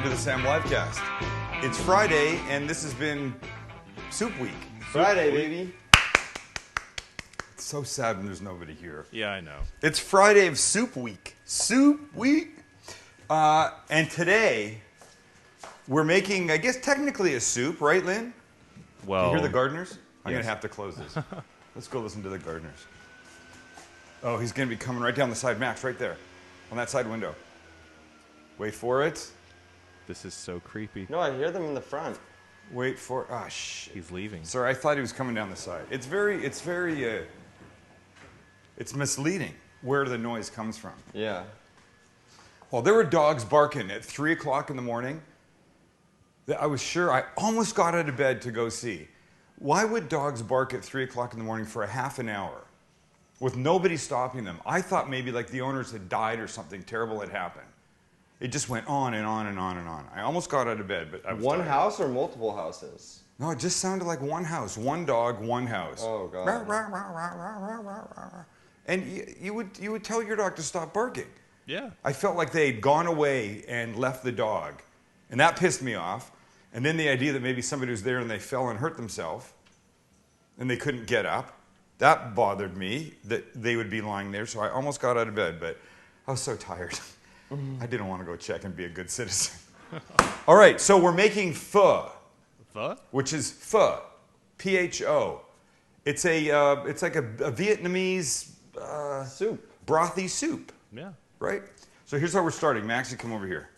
to the Sam Livecast. It's Friday, and this has been Soup Week. Friday, baby. It's so sad when there's nobody here. Yeah, I know. It's Friday of Soup Week. Soup Week. And today, we're making, I guess, technically a soup, right, Lynn? Well, You hear the gardeners? I'm yes. going to have to close this. Let's go listen to the gardeners. Oh, he's going to be coming right down the side. Max, right there. On that side window. Wait for it. this is so creepy. No, I hear them in the front. Wait for it. Ah, shit. He's leaving. Sorry, I thought he was coming down the side. It's misleading where the noise comes from. Yeah. Well, there were dogs barking at 3 o'clock in the morning. I was sure, I almost got out of bed to go see. Why would dogs bark at 3 o'clock in the morning for a half an hour with nobody stopping them? I thought maybe like the owners had died or something terrible had happened. It just went on and on and on and on. I almost got out of bed, but I was One tired. house or multiple houses? No, it just sounded like one house, one dog, one house. Oh, God. Rah, rah, rah, rah, rah, rah, rah, rah. And you would tell your dog to stop barking. Yeah. I felt like they'd gone away and left the dog. And that pissed me off. And then the idea that maybe somebody was there and they fell and hurt themselves and they couldn't get up, that bothered me, that they would be lying there. So I almost got out of bed, but I was so tired. I didn't want to go check and be a good citizen. All right, so we're making pho, Pho? which is pho, P-H-O. It's like a Vietnamese Soup. brothy soup. Yeah. Right? So here's how we're starting. Max, you come over here.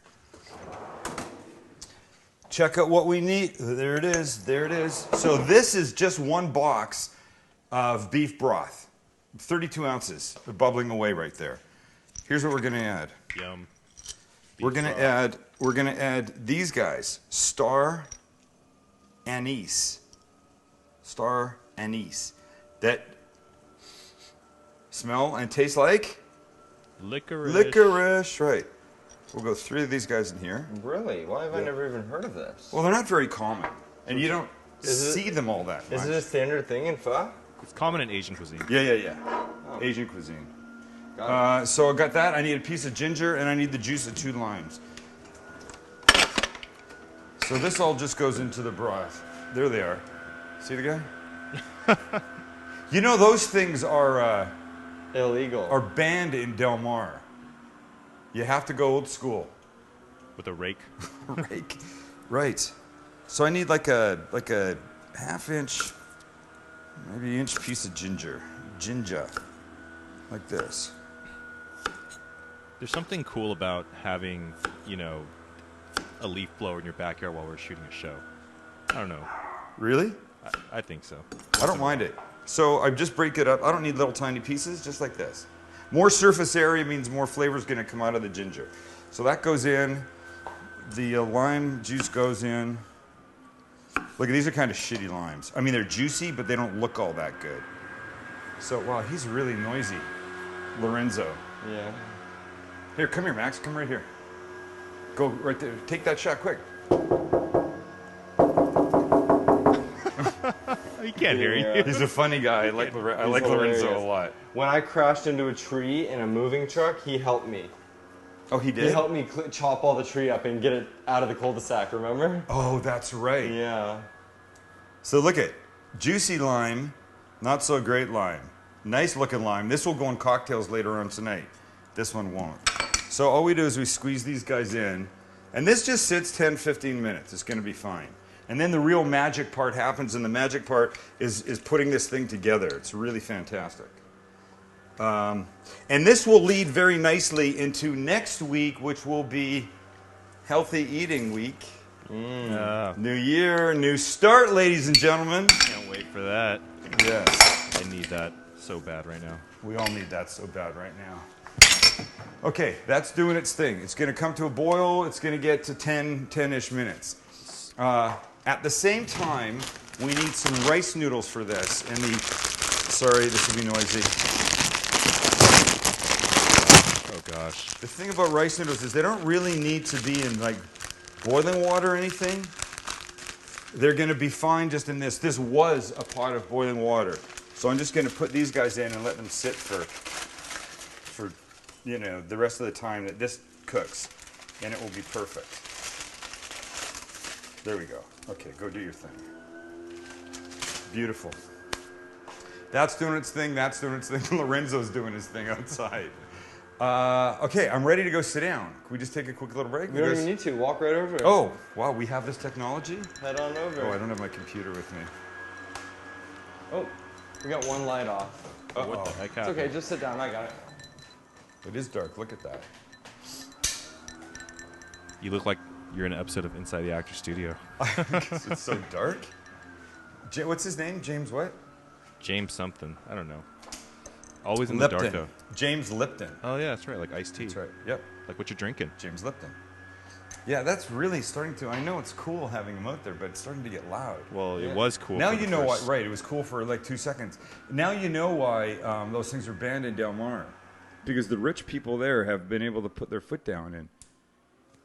Check out what we need. There it is. There it is. So this is just one box of beef broth. 32 ounces. They're bubbling away right there. Here's what we're going to add. Yum. We're going to add these guys. Star anise. Star anise. That smell and taste like Licorice. licorice, right. We'll go 3 of these guys in here. Really? Why have I never even heard of this? Well, they're not very common, and you don't Is it- see them all that much. Is it a standard thing in pho? It's common in Asian cuisine. Yeah. Asian cuisine. Got So I got that. I need a piece of ginger, and I need the juice of 2 limes. So this all just goes into the broth. There they are. See the guy? You know, those things are Illegal. banned in Del Mar. You have to go old school. With a rake. Rake. Right. So I need like a half-inch, maybe inch piece of ginger. Ginger. Like this. There's something cool about having, a leaf blower in your backyard while we're shooting a show. I don't know. Really? I think so. I don't mind it. So I just break it up. I don't need little tiny pieces, just like this. More surface area means more flavor is going to come out of the ginger. So that goes in. The lime juice goes in. Look, these are kind of shitty limes. I mean, they're juicy, but they don't look all that good. So, wow, he's really noisy. Lorenzo. Yeah. Here, come here, Max. Come right here. Go right there. Take that shot quick. He can't hear Yeah. you. He's a funny guy. I like He's Lorenzo hilarious. a lot. When I crashed into a tree in a moving truck, he helped me. Oh, he did? He helped me chop all the tree up and get it out of the cul-de-sac, remember? Oh, that's right. Yeah. So look at juicy lime, not so great lime. Nice looking lime. This will go in cocktails later on tonight. This one won't. So all we do is we squeeze these guys in, and this just sits 10, 15 minutes. It's going to be fine. And then the real magic part happens, and the magic part is putting this thing together. It's really fantastic. And this will lead very nicely into next week, which will be Healthy Eating Week. New year, new start, ladies and gentlemen. Can't wait for that. Yes. I need that so bad right now. We all need that so bad right now. Okay, that's doing its thing. It's going to come to a boil. It's going to get to 10-ish minutes. At the same time, we need some rice noodles for this. And sorry, this will be noisy. Oh gosh. The thing about rice noodles is they don't really need to be in like boiling water or anything. They're going to be fine just in this. This was a pot of boiling water. So I'm just going to put these guys in and let them sit for the rest of the time that this cooks, and it will be perfect. There we go. Okay, go do your thing. Beautiful. That's doing its thing. That's doing its thing. Lorenzo's doing his thing outside. Okay, I'm ready to go sit down. Can we just take a quick little break? We don't even need to. Walk right over. Oh, wow, we have this technology? Head on over. Oh, I don't have my computer with me. Oh, we got one light off. What the heck It's happened? okay, just sit down. I got it. It is dark. Look at that. You look like you're in an episode of Inside the Actor Studio. It's so dark. What's his name? James what? James something. I don't know. Always in Lipton. the dark, though. James Lipton. Oh, yeah, that's right. Like iced tea. That's right. Yep. Like what you're drinking. James Lipton. Yeah, that's really starting to. I know it's cool having him out there, but it's starting to get loud. Well, it was cool. Now for the you know why. first- Right, it was cool for like 2 seconds. Now you know why those things are banned in Del Mar, because the rich people there have been able to put their foot down. And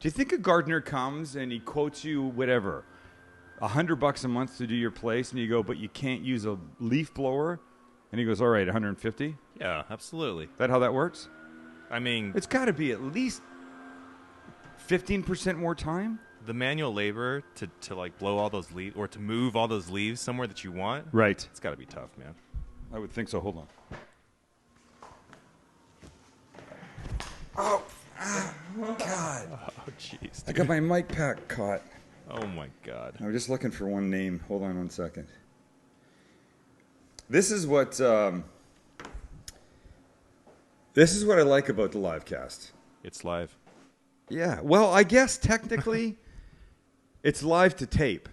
do you think a gardener comes and he quotes you whatever, $100 a month to do your place, and you go, but you can't use a leaf blower, and he goes, all right, 150. Yeah, absolutely. That how that works? I mean, It's got to be at least 15% more time. the manual labor to like blow all those leaves or to move all those leaves somewhere that you want, Right. it's got to be tough, man. I would think so. Hold on. Oh, God. Oh, jeez. I got my mic pack caught. Oh, my God. I'm just looking for one name. Hold on 1 second. This is what I like about the live cast. It's live. Yeah. Well, I guess technically it's live to tape.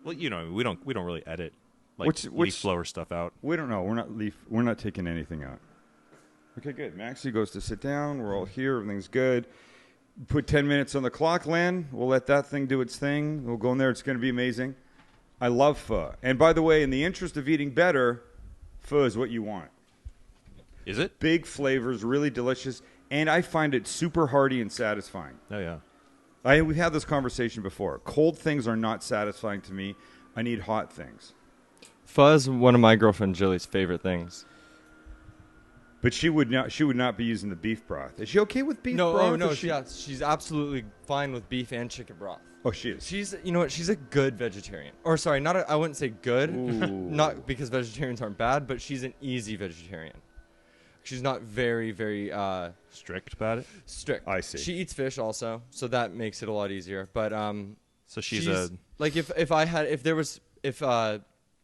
Well, you know, we don't really edit like Which- leaf blower stuff out. We don't know. We're not taking anything out. Okay, good. Maxie goes to sit down. We're all here. Everything's good. Put 10 minutes on the clock, Len. We'll let that thing do its thing. We'll go in there. It's going to be amazing. I love pho. And by the way, in the interest of eating better, pho is what you want. Is it? Big flavors, really delicious, and I find it super hearty and satisfying. Oh, yeah. We've had this conversation before. Cold things are not satisfying to me. I need hot things. Pho is one of my girlfriend Jilly's favorite things. But she would not be using the beef broth. Is she okay with beef broth? Oh, no, Is she- she's absolutely fine with beef and chicken broth. Oh, she is. She's, you know what? She's a good vegetarian. Or sorry, I wouldn't say good, Ooh. not because vegetarians aren't bad, but she's an easy vegetarian. She's not very, very Strict about it. strict. I see. She eats fish also, so that makes it a lot easier. But So she's a like if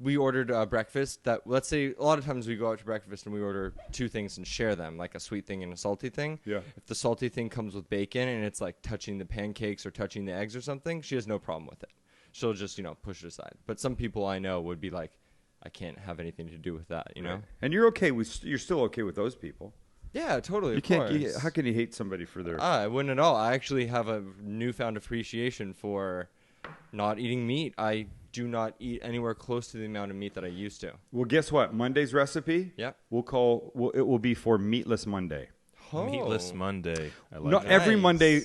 we ordered breakfast that, let's say, a lot of times we go out to breakfast and we order two things and share them, like a sweet thing and a salty thing. Yeah. If the salty thing comes with bacon and it's like touching the pancakes or touching the eggs or something, she has no problem with it. She'll just, push it aside. But some people I know would be like, I can't have anything to do with that, you know? And you're okay with you're still okay with those people. Yeah, totally. You of can't. course. How can you hate somebody for their? I wouldn't at all. I actually have a newfound appreciation for not eating meat. I do not eat anywhere close to the amount of meat that I used to. Well, guess what? Monday's recipe. Yep. It will be for Meatless Monday. Oh. Meatless Monday. I like Not that. every Nice. Monday.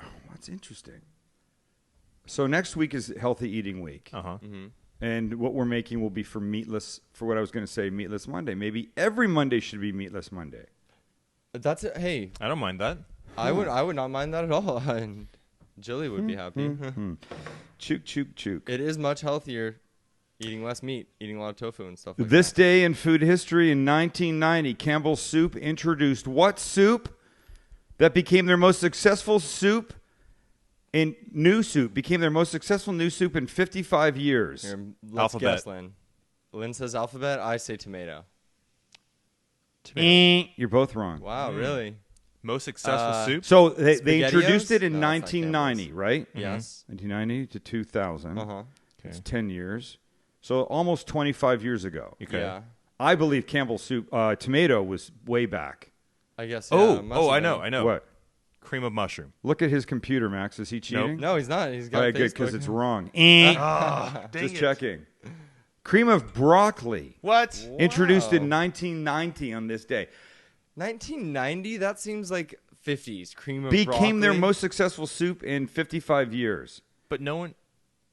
Oh, that's interesting. So next week is Healthy Eating Week, Uh-huh. and what we're making will be for meatless. For what I was going to say, Meatless Monday. Maybe every Monday should be Meatless Monday. That's it. Hey, I don't mind that. I would not mind that at all. And Jilly would be happy. Chook, chook, chook. It is much healthier eating less meat, eating a lot of tofu and stuff like This day in food history in 1990, Campbell's Soup introduced what soup that became their most successful soup in became their most successful new soup in 55 years. that. Here, let's Alphabet. guess, Lynn. Lynn says alphabet. I say tomato. Tomato. You're both wrong. Wow, really? Most successful soup? So they introduced SpaghettiOs? it in No, it's not 1990, Campbell's. right? Yes. 1990 to 2000. Uh-huh. It's 10 years. So almost 25 years ago. Okay. Yeah. I believe Campbell's Soup tomato was way back. I guess. Oh, yeah, it must I have know, been. I know. What? Cream of mushroom. Look at his computer, Max. Is he cheating? No, he's not. He's got All right, good, Facebook. because it's wrong. Dang Just it. checking. Cream of broccoli. What? Introduced in Wow. 1990 on this day. 1990? That seems like 50s. Cream of Became their broccoli. most successful soup in 55 years. But no one...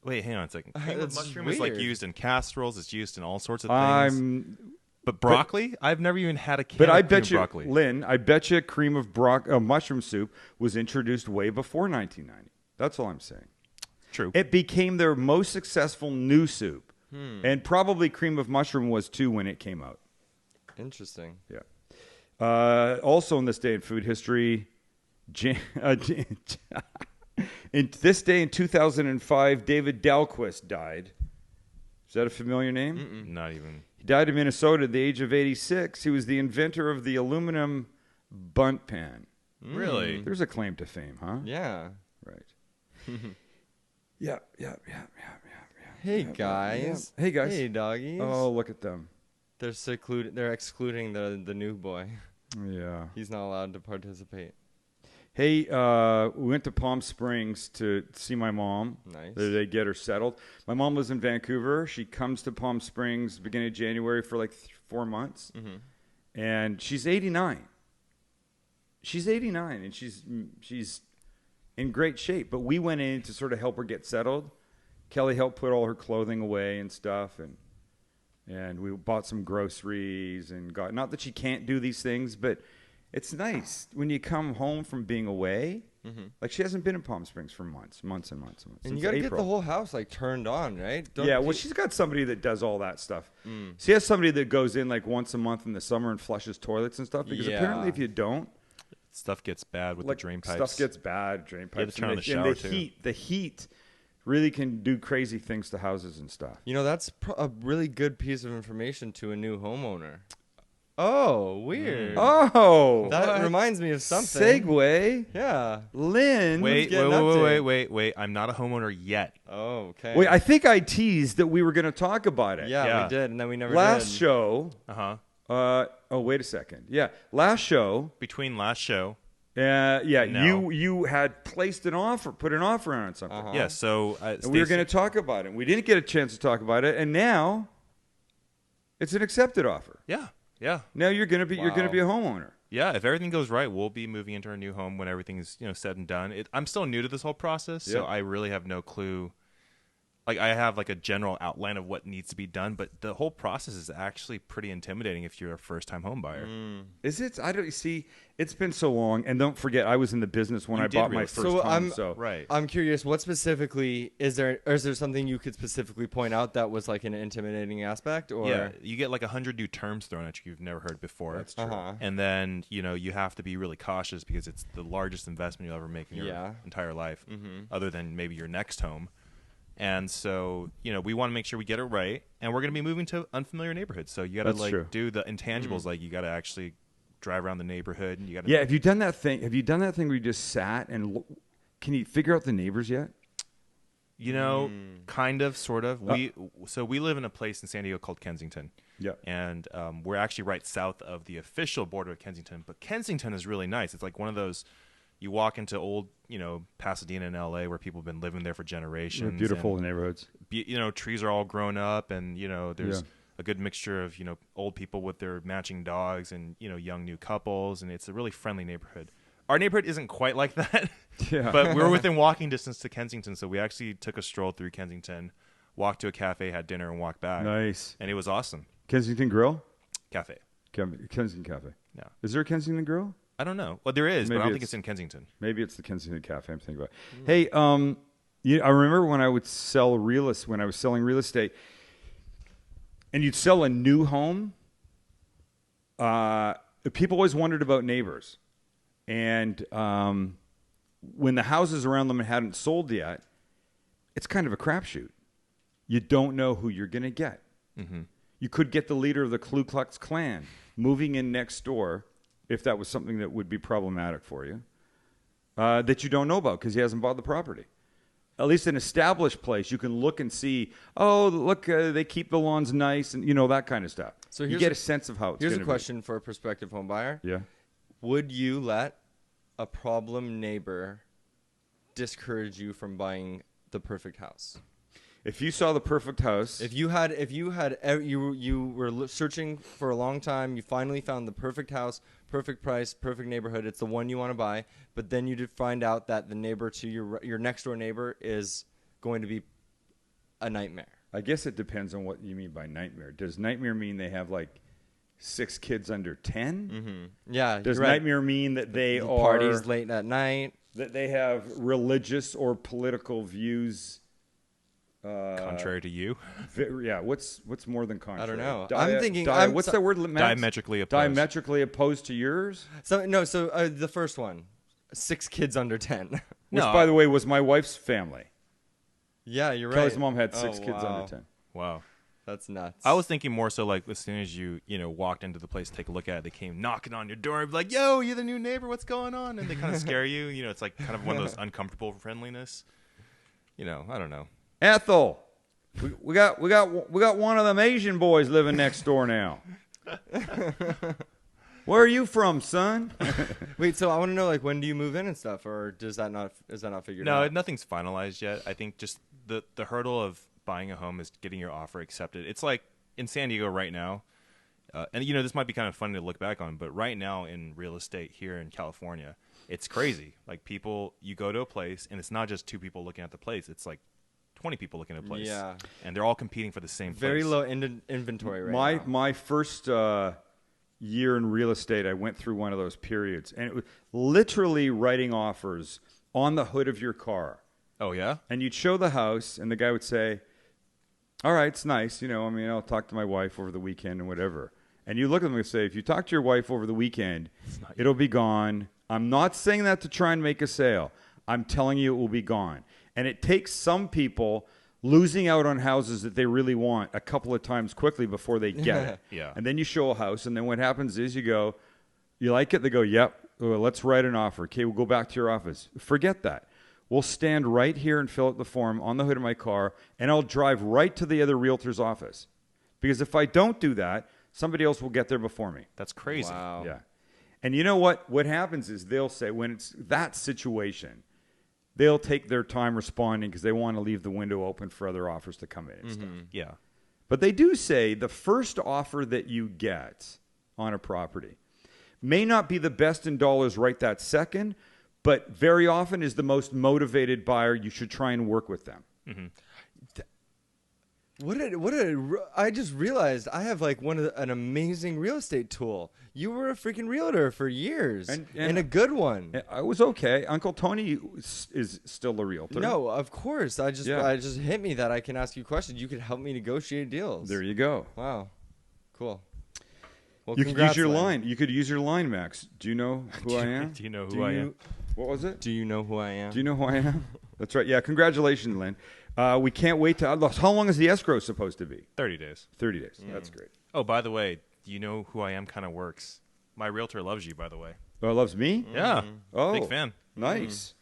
Wait, hang on a second. Cream of That's mushroom is like weird. used in casseroles. It's used in all sorts of things. But broccoli? I've never even had a can But of I cream bet of you, broccoli. Lynn, I bet you mushroom soup was introduced way before 1990. That's all I'm saying. True. It became their most successful new soup. And probably cream of mushroom was too when it came out. Interesting. Yeah. Also in this day in food history, in this day in 2005, David Dahlquist died. Is that a familiar name? Not even. He died in Minnesota at the age of 86. He was the inventor of the aluminum bunt pan. Really? There's a claim to fame, huh? Yeah. Right. Yeah. Hey guys. Hey guys. Hey doggies. Oh, look at them. They're secluded. They're excluding the new boy. Yeah. He's not allowed to participate. Hey, we went to Palm Springs to see my mom. Nice. They get her settled. My mom lives in Vancouver. She comes to Palm Springs beginning of January for like 4 months. And she's 89. She's 89, and she's in great shape. But we went in to sort of help her get settled. Kelly helped put all her clothing away and stuff, and we bought some groceries and got, not that she can't do these things, but it's nice when you come home from being away. Like she hasn't been in Palm Springs for months. And you got to get the whole house like turned on, right? Well, she's got somebody that does all that stuff. She has somebody that goes in like once a month in the summer and flushes toilets and stuff, because apparently if you don't, stuff gets bad with like the drain pipes. Stuff gets bad, drain pipes. You have to turn on the shower too. The heat really can do crazy things to houses and stuff. You know, that's a really good piece of information to a new homeowner. Oh, weird. Oh, that reminds me of something. Segue. Yeah. Lynn. Wait. I'm not a homeowner yet. Oh, okay. Wait, I think I teased that we were going to talk about it. Yeah, we did, and then we never Last did. show. Wait a second. Yeah, last show. Between last show. No. You had put an offer on something. Yeah, so we were going to talk about it. We didn't get a chance to talk about it, and now it's an accepted offer. Yeah. Now you're going to be a homeowner. Yeah, if everything goes right, we'll be moving into our new home when everything is said and done. I'm still new to this whole process, so I really have no clue. Like I have like a general outline of what needs to be done, but the whole process is actually pretty intimidating if you're a first-time home buyer. Is it? I don't see. It's been so long, and don't forget, I was in the business when I bought my first home. Right. I'm curious. What specifically is there something you could specifically point out that was like an intimidating aspect? Or yeah, you get like 100 new terms thrown at you you've never heard before. That's true. And then you have to be really cautious because it's the largest investment you'll ever make in your entire life, other than maybe your next home. And so, we want to make sure we get it right, and we're going to be moving to unfamiliar neighborhoods. So you got to do the intangibles, like you got to actually drive around the neighborhood, and you got to. Yeah, have you done that thing? Where you just sat and can you figure out the neighbors yet? Kind of, sort of. We live in a place in San Diego called Kensington. Yeah, and we're actually right south of the official border of Kensington. But Kensington is really nice. It's like one of those. You walk into old, Pasadena and LA where people have been living there for generations. Beautiful neighborhoods. Trees are all grown up, and there's a good mixture of old people with their matching dogs and young new couples, and it's a really friendly neighborhood. Our neighborhood isn't quite like that, but we're within walking distance to Kensington, so we actually took a stroll through Kensington, walked to a cafe, had dinner, and walked back. Nice, and it was awesome. Kensington Grill, Cafe, Kensington Cafe. Yeah, is there a Kensington Grill? I don't know. Well, there is, but I don't think it's in Kensington. Maybe it's the Kensington Cafe I'm thinking about. Hey, I remember when I would sell when I was selling real estate, and you'd sell a new home, people always wondered about neighbors. And when the houses around them hadn't sold yet, it's kind of a crapshoot. You don't know who you're going to get. You could get the leader of the Ku Klux Klan moving in next door, if that was something that would be problematic for you, that you don't know about because he hasn't bought the property. At least an established place, you can look and see, look, they keep the lawns nice and, that kind of stuff. So you get a sense of how it's going to be. Here's a question for a prospective home buyer. Yeah. Would you let a problem neighbor discourage you from buying the perfect house? If you saw the perfect house, you were searching for a long time, you finally found the perfect house, perfect price, perfect neighborhood. It's the one you want to buy, but then you did find out that the neighbor to your next door neighbor is going to be a nightmare. I guess it depends on what you mean by nightmare. Does nightmare mean they have like 6 kids under 10? Yeah. Does nightmare mean that they are parties late at night? that they have religious or political views. Contrary to you. Yeah, what's more than contrary? I don't know. I'm thinking. What's that word? Max? Diametrically opposed. Diametrically opposed to yours? So the first one, 6 kids under 10. Which, No. by the way, was my wife's family. Yeah, you're right. Kelly's mom had 6 kids wow. under 10. Wow. That's nuts. I was thinking more so like as soon as you walked into the place to take a look at it, they came knocking on your door and be like, "Yo, you're the new neighbor. What's going on?" And they kind of scare you. It's like kind of one of those uncomfortable friendliness. I don't know. Ethel, we got one of them Asian boys living next door now. Where are you from, son? Wait, so I want to know, like, when do you move in and stuff, or is that not figured out? No, nothing's finalized yet. I think just the hurdle of buying a home is getting your offer accepted. It's like in San Diego right now, and this might be kind of funny to look back on, but right now in real estate here in California, it's crazy. Like you go to a place, and it's not just 2 people looking at the place. It's like 20 people looking at a place. Yeah. And they're all competing for the same place. Very low inventory right now. My first year in real estate, I went through one of those periods, and it was literally writing offers on the hood of your car. Oh, yeah? And you'd show the house, and the guy would say, "All right, it's nice. I'll talk to my wife over the weekend and whatever." And you look at them and say, "If you talk to your wife over the weekend, it'll be gone." I'm not saying that to try and make a sale. I'm telling you it will be gone. And it takes some people losing out on houses that they really want a couple of times quickly before they get it. Yeah. And then you show a house, and then what happens is you go, "You like it?" They go, "Yep. Well, let's write an offer." "Okay, we'll go back to your office." Forget that. We'll stand right here and fill out the form on the hood of my car, and I'll drive right to the other realtor's office. Because if I don't do that, somebody else will get there before me. That's crazy. Wow. Yeah. And you know what? What happens is they'll say, when it's that situation, they'll take their time responding because they want to leave the window open for other offers to come in and stuff. Yeah. But they do say the first offer that you get on a property may not be the best in dollars right that second, but very often is the most motivated buyer. You should try and work with them. I just realized I have like an amazing real estate tool. You were a freaking realtor for years, and a good one. I was okay. Uncle Tony is still a realtor. No, of course. I just hit me that I can ask you questions. You could help me negotiate deals. There you go. Wow, cool. Well, You could use your Len. line. You could use your line, Max. Do you know who I am? Do you know who I am? What was it? Do you know who I am? Do you know who I am? That's right. Yeah, congratulations, Lynn. We can't wait to... How long is the escrow supposed to be? 30 days. 30 days. That's great. Oh, by the way, do you know who I am kind of works? My realtor loves you, by the way. Oh, loves me? Yeah. Oh. Big fan. Nice.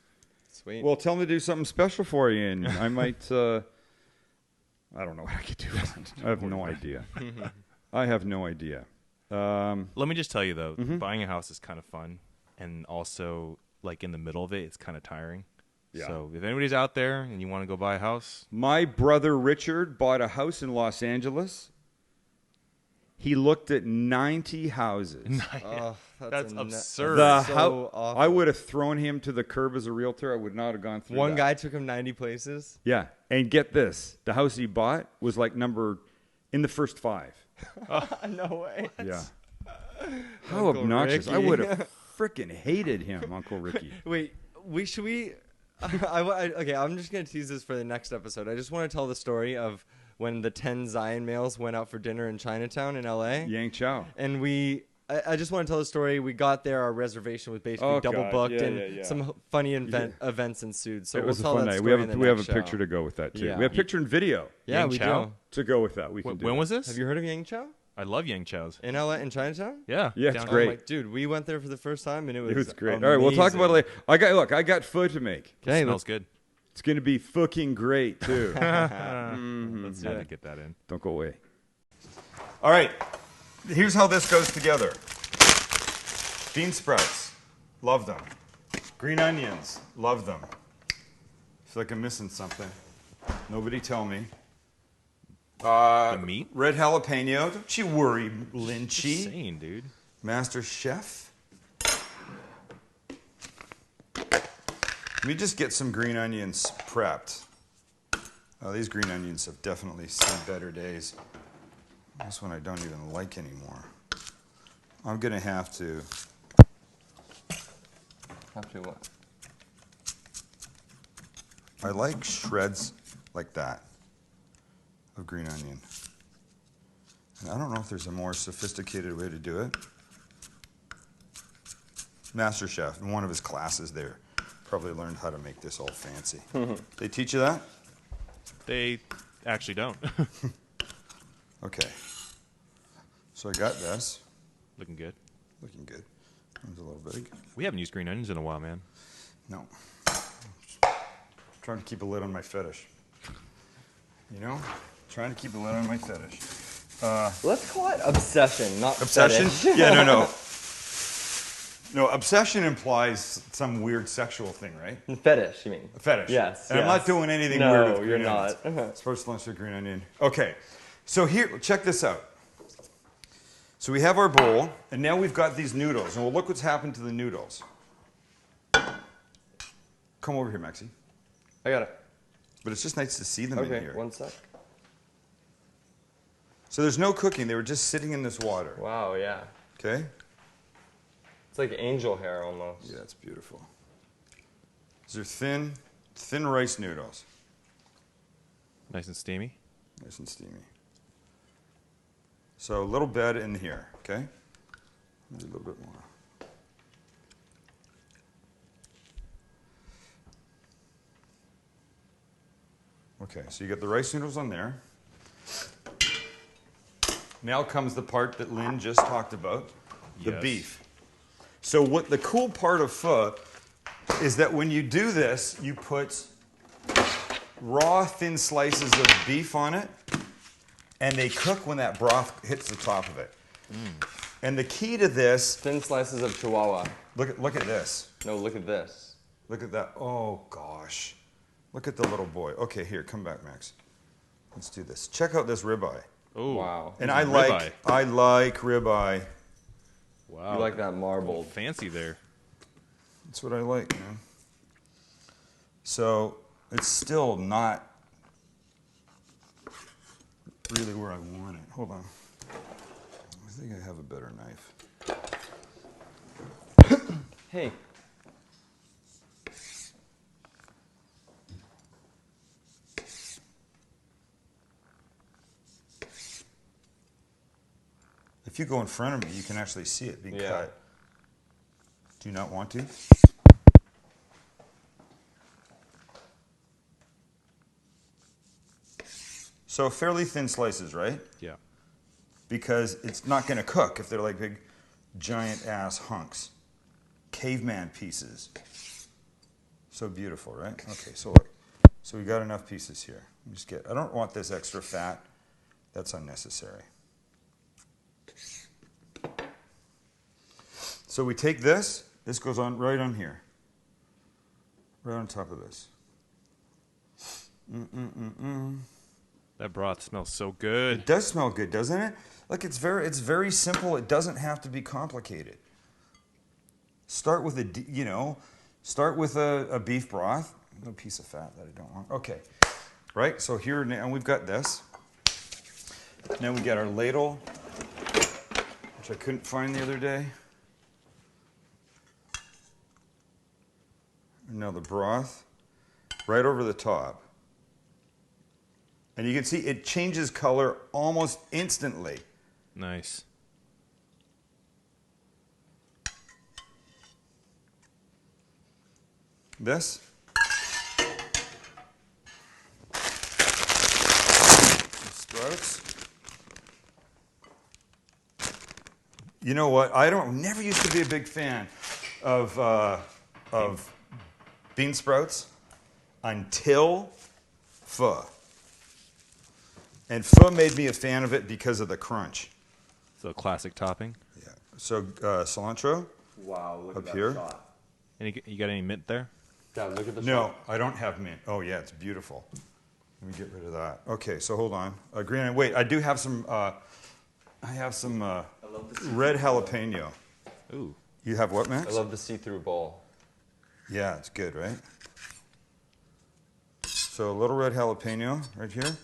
Sweet. Well, tell him to do something special for you, and I might... I don't know what I could do. I have no idea. I have no idea. Let me just tell you, though, buying a house is kind of fun. And also, like, in the middle of it, it's kind of tiring. Yeah. So if anybody's out there and you want to go buy a house, My brother Richard bought a house in Los Angeles. He looked at 90 houses. Oh, that's a absurd. The so house, awful. I would have thrown him to the curb as a realtor. I would not have gone through One that. guy took him 90 places. Yeah, and get this: the house he bought was like in the first 5. No way. Yeah. How Uncle obnoxious! I Ricky. would have freaking hated him, Uncle Ricky. Wait, should we? Okay, I'm just gonna tease this for the next episode. I just want to tell the story of when the 10 Zion males went out for dinner in Chinatown in LA. Yang Chow. And I just want to tell the story. We got there, our reservation was basically double God. booked, Yeah, and yeah, yeah. some funny events ensued. So It was we'll a tell fun that night. story We in the have a next picture show. to go with that too. Yeah. We have picture and video Yeah, Yang we Chow? do. to go with that. We can do. when it. was this? Have you heard of Yang Chow? I love Yang Chow's. In LA, in Chinatown? Yeah. Yeah, it's Down- great. Oh my, dude, we went there for the first time, and it was great. amazing. All right, we'll talk about it later. I got pho to make. Okay, Smells good. It's going to be fucking great too. Let's had to get that in. Don't go away. All right, here's how this goes together. Bean sprouts, love them. Green onions, love them. Feel like I'm missing something. Nobody tell me. The meat? Red jalapeno, don't you worry, Just Lynchy. saying, dude. Master Chef. Let me just get some green onions prepped. Oh, these green onions have definitely seen better days. This one I don't even like anymore. I'm gonna have to Have to what? I like shreds like that of green onion. And I don't know if there's a more sophisticated way to do it. Master Chef, in one of his classes there, probably learned how to make this all fancy. They teach you that? They actually don't. Okay. So I got this. Looking good. Looking good. It was a little big. We haven't used green onions in a while, man. No. Trying to keep a lid on my fetish. You know? Trying to keep a lid on my fetish. Let's call it obsession, not Obsession? fetish. Yeah, no. No, obsession implies some weird sexual thing, right? Fetish, you mean? A fetish. Yes. And I'm not doing anything weird with green you're onions. not. It's first lunch with green onion. Okay. So here, check this out. So we have our bowl, and now we've got these noodles. And we'll look what's happened to the noodles. Come over here, Maxie. I got it. But it's just nice to see them in Okay, here. one sec. So there's no cooking. They were just sitting in this water. Wow, yeah. Okay? It's like angel hair almost. Yeah, it's beautiful. These are thin rice noodles. Nice and steamy. Nice and steamy. So a little bed in here, okay? Maybe a little bit more. Okay, so you get the rice noodles on there. Now comes the part that Lynn just talked about, the Yes. beef. So what the cool part of pho is that when you do this, you put raw thin slices of beef on it, and they cook when that broth hits the top of it. And the key to this, Thin slices of chihuahua. look at this. No, look at this. Look at that. Oh gosh. Look at the little boy. Okay, here, come back, Max. Let's do this. Check out this ribeye. Oh, Wow. And It's a I like ribeye. wow. You like that Oh, marbled. fancy there. That's what I like, man. So it's still not really where I want it. Hold on. I think I have a better knife. Hey. If you go in front of me, you can actually see it being Yeah. cut. Do you not want to? So fairly thin slices, right? Yeah. Because it's not going to cook if they're like big, giant ass hunks. Caveman pieces. So beautiful, right? Okay, so look. So we got enough pieces here. I don't want this extra fat. That's unnecessary. So we take this goes on right on here. Right on top of this. That broth smells so good. It does smell good, doesn't it? Look, it's very simple. It doesn't have to be complicated. Start with a beef broth. No piece of fat that I don't want. Okay, right. So here now we've got this. Now we got our ladle, which I couldn't find the other day. And now the broth right over the top. And you can see it changes color almost instantly. Nice. This. Sprouts. You know what? Never used to be a big fan of bean sprouts until pho. And pho made me a fan of it because of the crunch. So classic topping. Yeah. So cilantro Wow, look Up at that here? shot. You got any mint there? Dad, look at the No, shot. I don't have mint. Oh yeah, it's beautiful. Let me get rid of that. Okay, so hold on. Green onion. Wait, I do have some. I have some red jalapeno. Ooh. You have what, Max? I love the see-through bowl. Yeah, it's good, right? So a little red jalapeno right here.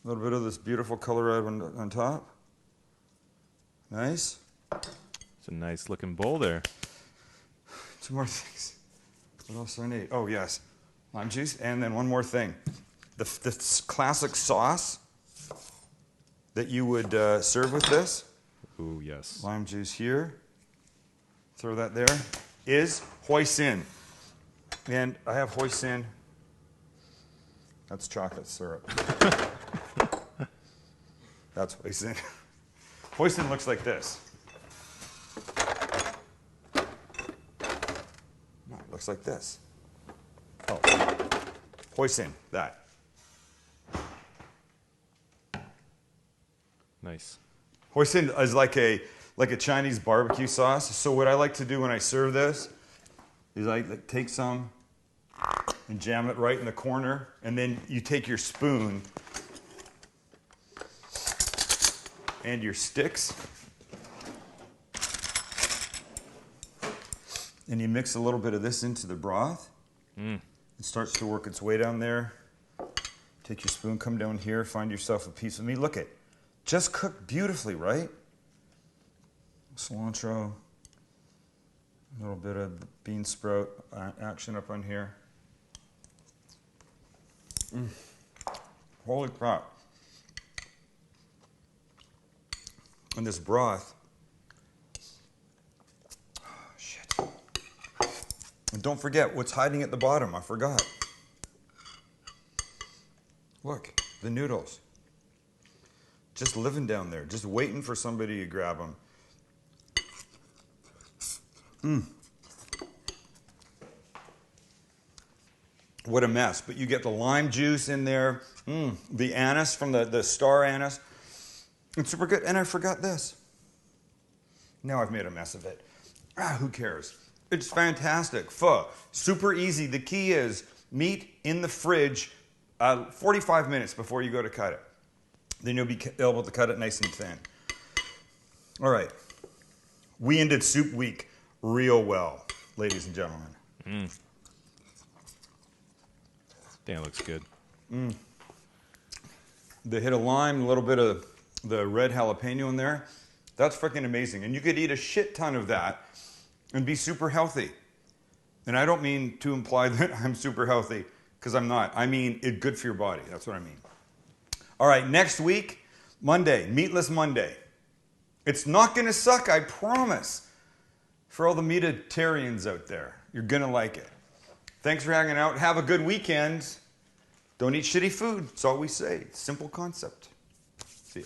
A little bit of this beautiful color red on top. Nice. It's a nice looking bowl there. Two more things. What else do I need? Oh, yes. Lime juice. And then one more thing. The classic sauce that you would serve with this. Ooh, yes. Lime juice here. Throw that there. Is hoisin. And I have hoisin. That's chocolate syrup. That's hoisin. Hoisin looks like this. No, it looks like this. Oh, hoisin, that. Nice. Hoisin is like a Chinese barbecue sauce. So what I like to do when I serve this is I take some and jam it right in the corner, and then you take your spoon and your sticks and you mix a little bit of this into the broth. It starts to work its way down there. Take your spoon, come down here, find yourself a piece of meat. Look at, just cooked beautifully, right? Cilantro, a little bit of bean sprout action up on here. Holy crap. And this broth. Oh, shit. And don't forget what's hiding at the bottom. I forgot. Look, the noodles. Just living down there, just waiting for somebody to grab them. What a mess. But you get the lime juice in there, the anise from the star anise. It's super good. And I forgot this. Now I've made a mess of it. Who cares? It's fantastic. Pho. Super easy. The key is meat in the fridge 45 minutes before you go to cut it. Then you'll be able to cut it nice and thin. All right. We ended Soup Week real well, ladies and gentlemen. Damn, it looks good. The hit of lime, a little bit of the red jalapeno in there. That's freaking amazing. And you could eat a shit ton of that and be super healthy. And I don't mean to imply that I'm super healthy, because I'm not. I mean, it's good for your body. That's what I mean. All right, next week, Monday, Meatless Monday. It's not going to suck, I promise. For all the meatitarians out there, you're going to like it. Thanks for hanging out. Have a good weekend. Don't eat shitty food. That's all we say. Simple concept. See ya.